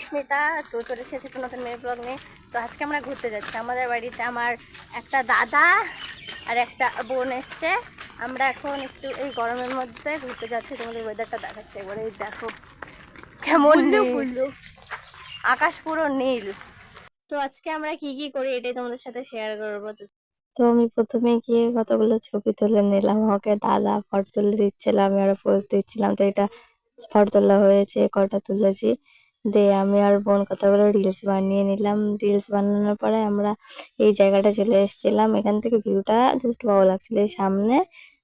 সুস্মিতা। তো চলে এসেছে একটা নতুন মেয়ে ব্লগ নিয়ে। তো আজকে আমরা ঘুরতে যাচ্ছি আমাদের বাড়িতে। আমার একটা দাদা আর একটা বোন এসছে। আমরা এখন একটু এই গরমের মধ্যে ঘুরতে যাচ্ছি। তোমাদের ওয়েদারটা দেখাচ্ছে এবারে, দেখো কেমন নীল, আকাশ পুরো নীল। তো আজকে আমরা কি কি করি এটাই তোমাদের সাথে শেয়ার করবো। তো আমি প্রথমে গিয়ে কতগুলো ছবি তুলে নিলাম, ওকে দাদা ফটো তুলে দিচ্ছিলাম, আমি আরো পোজ দিচ্ছিলাম। তো এটা ফটো তোলা হয়েছে, কটা তুলেছি। দিয়ে আমি আর বোন কতগুলো রিলস বানিয়ে নিলাম। রিলস বানানোর পরে আমরা এই জায়গাটা চলে এসেছিলাম। এখান থেকে ভিউটা জাস্ট ভালো লাগছিল। এই সামনে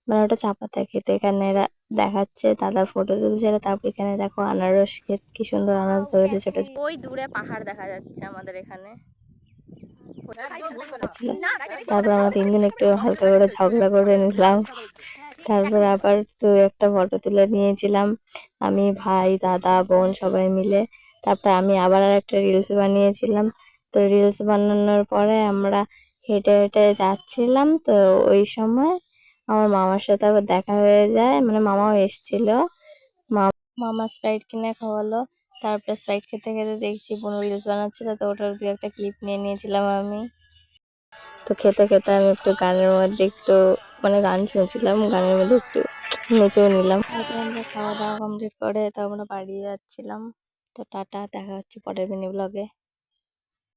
মানে ওটা চা পাতা খেতে, এখানে এরা দেখাচ্ছে, দাদা ফটো তুলছে। তারপর এখানে দেখো আনারস ক্ষেত, কি সুন্দর আনারস ধরেছে ছোট ছোট। ওই দূরে পাহাড় দেখা যাচ্ছে আমাদের এখানে। তারপর আমরা তিনজন একটু হালকা করে ঝগড়া করে নিলাম। তারপর আবার তো একটা ফটো তুলে নিয়েছিলাম আমি, ভাই, দাদা, বোন সবাই মিলে। তারপর আমি আবার আর একটা রিলস বানিয়েছিলাম। তো রিলস বানানোর পরে আমরা হেঁটে হেঁটে যাচ্ছিলাম। তো ওই সময় আমার মামার সাথে আবার দেখা হয়ে যায়, মানে মামাও এসেছিল। মামা স্প্রাইট কিনে খাওয়ালো। তারপরে স্প্রাইট খেতে খেতে দেখছি বোন রিলস বানাচ্ছিল, তো ওটার দু একটা ক্লিপ নিয়ে নিয়েছিলাম আমি। তো খেতে খেতে আমি একটু গানের মধ্যে একটু মানে গান শুনছিলাম, গানের মধ্যে একটু নেচেও নিলাম। তারপর আমরা খাওয়া দাওয়া কমপ্লিট করে তো আমরা বাড়ি যাচ্ছিলাম। তো টাটা, দেখা হচ্ছে পরের মিনি ব্লগে।